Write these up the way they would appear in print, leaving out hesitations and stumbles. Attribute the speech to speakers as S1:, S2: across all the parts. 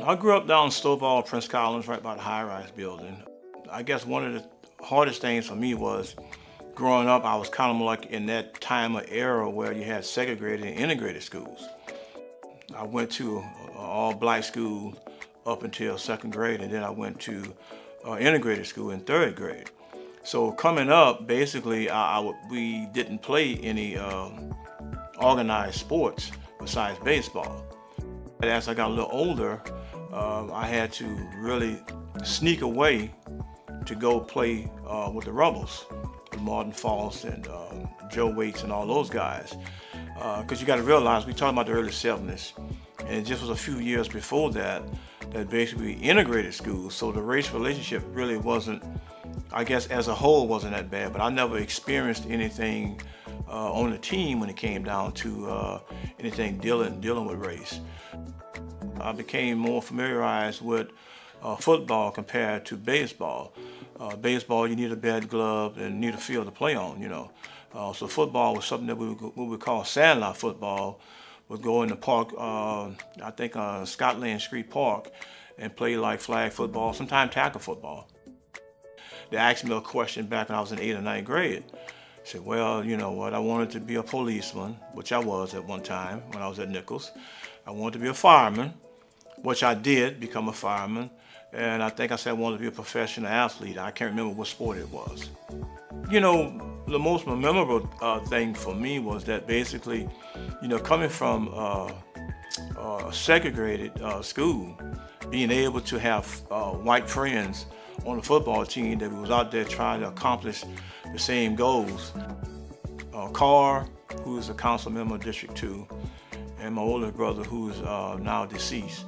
S1: I grew up down in Stovall, Prince Collins, right by the high-rise building. I guess one of the hardest things for me was growing up, I was kind of like in that time of era where you had segregated and integrated schools. I went to an all-black school up until second grade, and then I went to integrated school in third grade. So coming up, basically, we didn't play any organized sports besides baseball. But as I got a little older, I had to really sneak away to go play with the Rebels, Martin Falls and Joe Waits and all those guys. Because you got to realize, we're talking about the early 70s, and it just was a few years before that basically integrated schools. So the race relationship really wasn't, I guess as a whole, wasn't that bad, but I never experienced anything on the team when it came down to anything dealing with race. I became more familiarized with football compared to baseball. Baseball, you need a bad glove and need a field to play on, you know. So football was something that we would call sandlot football. Would go in the park, I think Scotland Street Park, and play like flag football, sometimes tackle football. They asked me a question back when I was in 8th or 9th grade. I said, well, you know what, I wanted to be a policeman, which I was at one time when I was at Nicholls. I wanted to be a fireman, which I did become a fireman. And I think I said I wanted to be a professional athlete. I can't remember what sport it was. You know, the most memorable thing for me was that basically, you know, coming from a segregated school, being able to have white friends on the football team that was out there trying to accomplish the same goals. Carr, who is a council member of District 2, and my older brother, who is now deceased,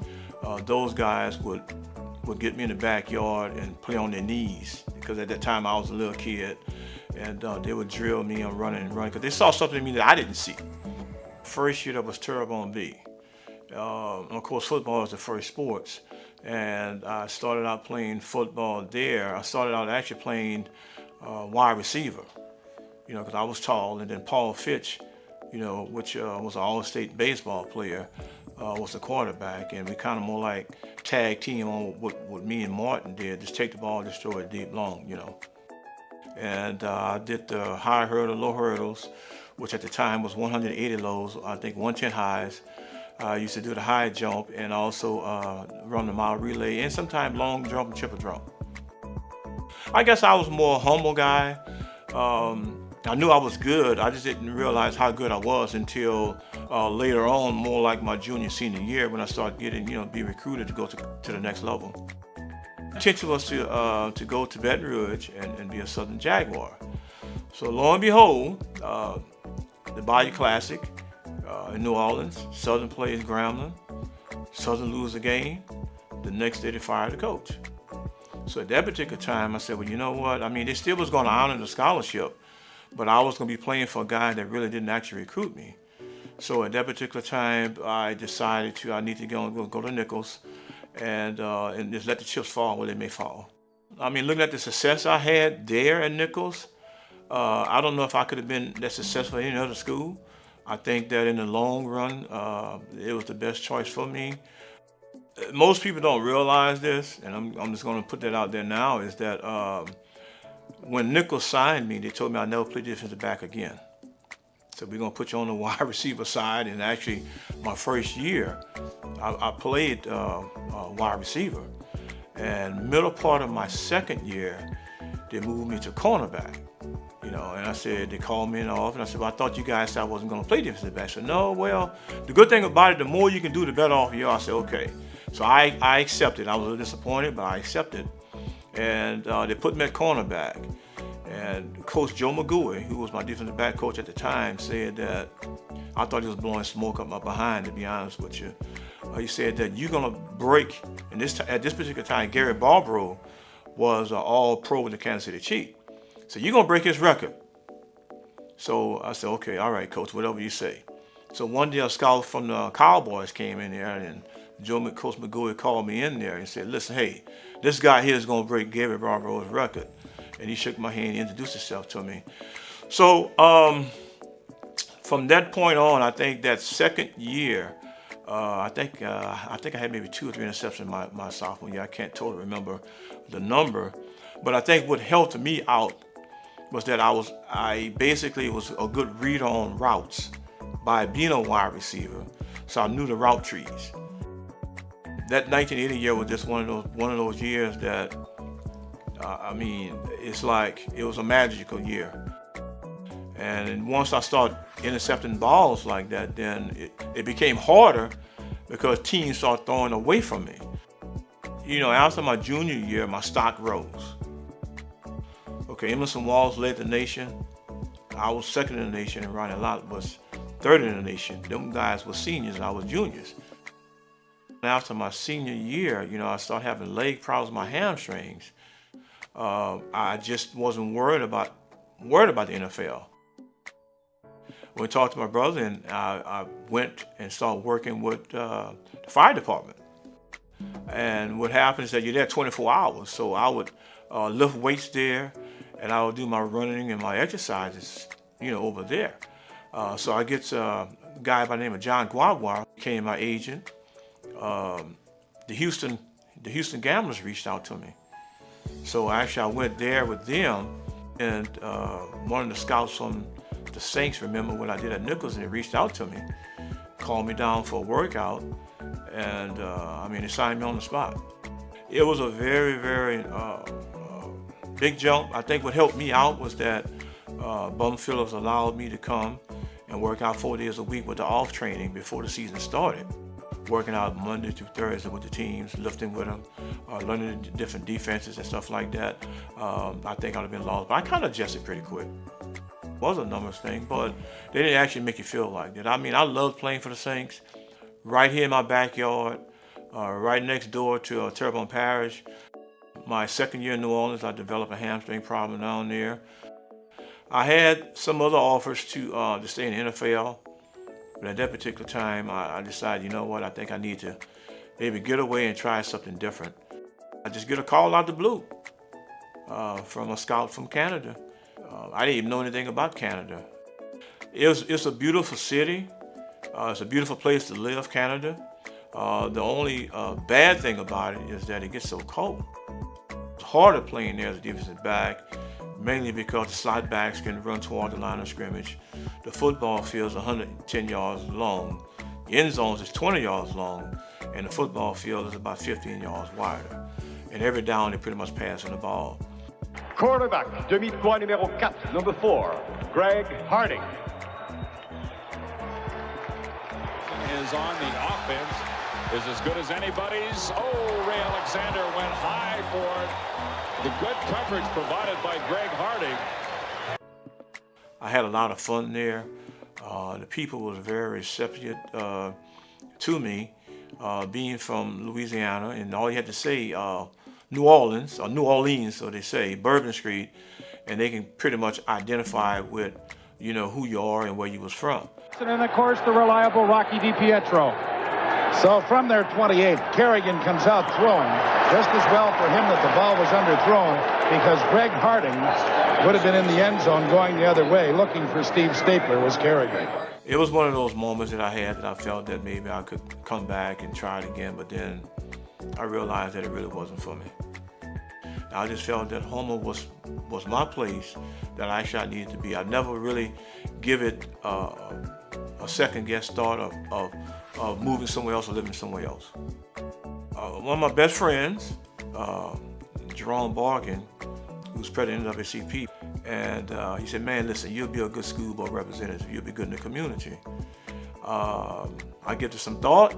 S1: those guys would get me in the backyard and play on their knees, because at that time I was a little kid, and they would drill me and run, because they saw something in me that I didn't see. First year that was Terrebonne B. Of course, football is the first sports, and I started out playing football there. I started out actually playing wide receiver, you know, because I was tall, and then Paul Fitch, you know, which was an all-state baseball player, was the quarterback, and we kind of more like tag team on what me and Martin did, just take the ball, just throw it deep long, you know. And I did the high hurdle, low hurdles, which at the time was 180 lows, I think 110 highs. I used to do the high jump and also run the mile relay, and sometimes long jump and triple jump. I guess I was more a humble guy. I knew I was good, I just didn't realize how good I was until later on, more like my junior, senior year, when I started getting, you know, be recruited to go to the next level. The intention was to go to Baton Rouge and be a Southern Jaguar. So lo and behold, the Bayou Classic in New Orleans, Southern plays Grambling, Southern lose a game, the next day they fired the coach. So at that particular time, I said, well, you know what, I mean, they still was going to honor the scholarship, but I was going to be playing for a guy that really didn't actually recruit me. So at that particular time, I decided I need to go to Nicholls and just let the chips fall where they may fall. I mean, looking at the success I had there at Nicholls, I don't know if I could have been that successful in any other school. I think that in the long run, it was the best choice for me. Most people don't realize this, and I'm just going to put that out there now, is that when Nicholls signed me, they told me I'd never play defensive back again. So we're going to put you on the wide receiver side, and actually my first year, I played wide receiver. And middle part of my second year, they moved me to cornerback. You know, and I said, they called me in the office, and I said, well, I thought you guys said I wasn't going to play defensive back. I said, no, well, the good thing about it, the more you can do, the better off you are. I said, okay. So I accepted. I was a little disappointed, but I accepted. And they put me at cornerback. And Coach Joe McGoey, who was my defensive back coach at the time, said that, I thought he was blowing smoke up my behind, to be honest with you. He said that you're going to break, and at this particular time, Gary Barbaro was an all-pro with the Kansas City Chiefs. So you're going to break his record. So I said, okay, all right, coach, whatever you say. So one day a scout from the Cowboys came in there, and Coach McGoey called me in there and said, listen, hey, this guy here is going to break Gary Barbaro's record. And he shook my hand and introduced himself to me. So from that point on, I think that second year, I think I had maybe 2 or 3 interceptions my sophomore year. I can't totally remember the number, but I think what helped me out was that I basically was a good reader on routes by being a wide receiver, so I knew the route trees. That 1980 year was just one of those years that I mean, it's like it was a magical year. And once I started intercepting balls like that, then it became harder because teams started throwing away from me. You know, after my junior year, my stock rose. Okay, Emerson Walls led the nation. I was second in the nation, and Ronnie Lott was third in the nation. Them guys were seniors and I was juniors. After my senior year, you know, I started having leg problems with my hamstrings. I just wasn't worried about the NFL. When I talked to my brother, and I went and started working with the fire department. And what happened is that you're there 24 hours. So I would lift weights there, and I would do my running and my exercises, you know, over there. So I get a guy by the name of John Gravois, became my agent. The Houston Gamblers reached out to me. So actually I went there with them, and one of the scouts from the Saints remembered what I did at Nicholls, and they reached out to me, called me down for a workout, and I mean, they signed me on the spot. It was a very, very big jump. I think what helped me out was that Bum Phillips allowed me to come and work out 4 days a week with the off training before the season started. Working out Monday through Thursday with the teams, lifting with them, learning the different defenses and stuff like that. I think I'd have been lost, but I kind of adjusted pretty quick. It was a numbers thing, but they didn't actually make you feel like that. I mean, I loved playing for the Saints, right here in my backyard, right next door to Terrebonne Parish. My second year in New Orleans, I developed a hamstring problem down there. I had some other offers to stay in the NFL. But at that particular time, I decided, you know what, I think I need to maybe get away and try something different. I just get a call out the blue from a scout from Canada. I didn't even know anything about Canada. It's a beautiful city. It's a beautiful place to live, Canada. The only bad thing about it is that it gets so cold. It's harder playing there as a defensive back, mainly because the slot backs can run toward the line of scrimmage. The football field is 110 yards long. The end zones is 20 yards long, and the football field is about 15 yards wider. And every down, they're pretty much passing the ball.
S2: Quarterback, demi-poids numéro 4, number 4, Greg Harding.
S3: Is on the offense, is as good as anybody's. Oh, Ray Alexander went high for it. The good coverage provided by Greg Harding.
S1: I had a lot of fun there. The people were very receptive to me, being from Louisiana, and all you had to say, New Orleans, or New Orleans, so they say, Bourbon Street, and they can pretty much identify with, you know, who you are and where you was from.
S4: And of course, the reliable Rocky DiPietro. So from their 28, Kerrigan comes out throwing. Just as well for him that the ball was underthrown, because Greg Harding would have been in the end zone going the other way. Looking for Steve Stapler was Kerrigan.
S1: It was one of those moments that I had that I felt that maybe I could come back and try it again, but then I realized that it really wasn't for me. I just felt that Houma was my place, that actually I needed to be. I never really give it a second guess thought of moving somewhere else or living somewhere else. One of my best friends, Jerome Bargan, who's president of NAACP, and he said, man, listen, you'll be a good school board representative. You'll be good in the community. I gave it some thought,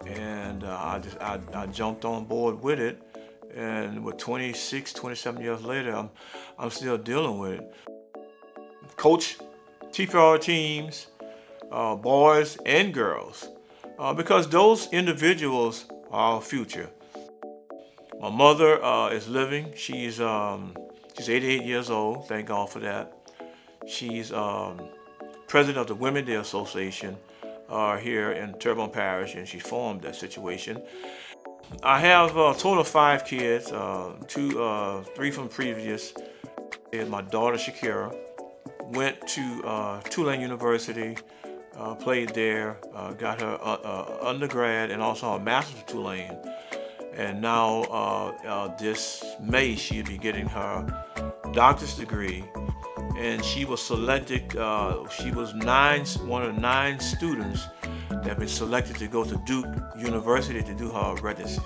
S1: and I jumped on board with it. And with 26, 27 years later, I'm still dealing with it. Coach TPR teams, boys and girls, because those individuals are our future. My mother is living. She's 88 years old. Thank God for that. She's president of the Women's Day Association here in Terrebonne Parish, and she formed that situation. I have a total of 5 kids, 3 from previous. And my daughter Shakira went to Tulane University, played there, got her undergrad and also her master's of Tulane. And now this May she'll be getting her doctor's degree. And she was selected, she was one of 9 students that have been selected to go to Duke University to do her residency.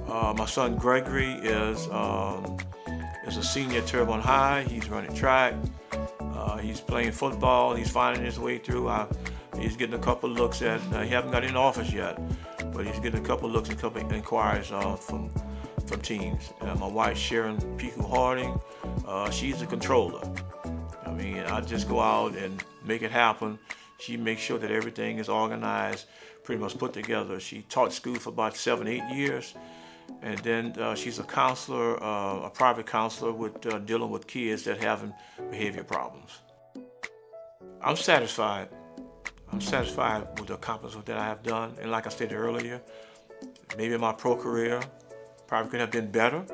S1: My son Gregory is a senior at Terrebonne High. He's running track. He's playing football. He's finding his way through. He's getting a couple looks at, he hasn't got in office yet, but he's getting a couple looks and a couple inquiries from teams. My wife Sharon Piku Harding, she's the controller. I mean, I just go out and make it happen. She makes sure that everything is organized, pretty much put together. She taught school for about 7-8 years. And then she's a counselor, a private counselor with dealing with kids that having behavior problems. I'm satisfied. I'm satisfied with the accomplishment that I have done. And like I stated earlier, maybe my pro career probably could have been better.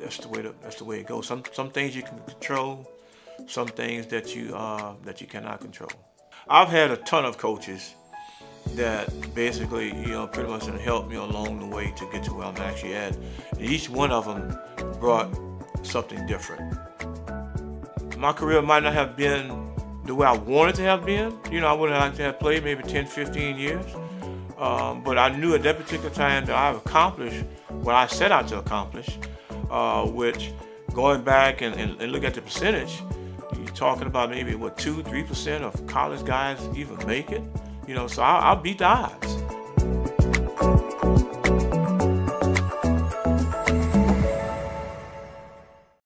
S1: That's the way it goes. Some things you can control, some things that you cannot control. I've had a ton of coaches that basically, pretty much helped me along the way to get to where I'm actually at. And each one of them brought something different. My career might not have been the way I wanted to have been. I would have liked to have played maybe 10, 15 years. But I knew at that particular time that I've accomplished what I set out to accomplish, which going back and look at the percentage, you're talking about maybe 2-3% of college guys even make it. So I'll beat the odds.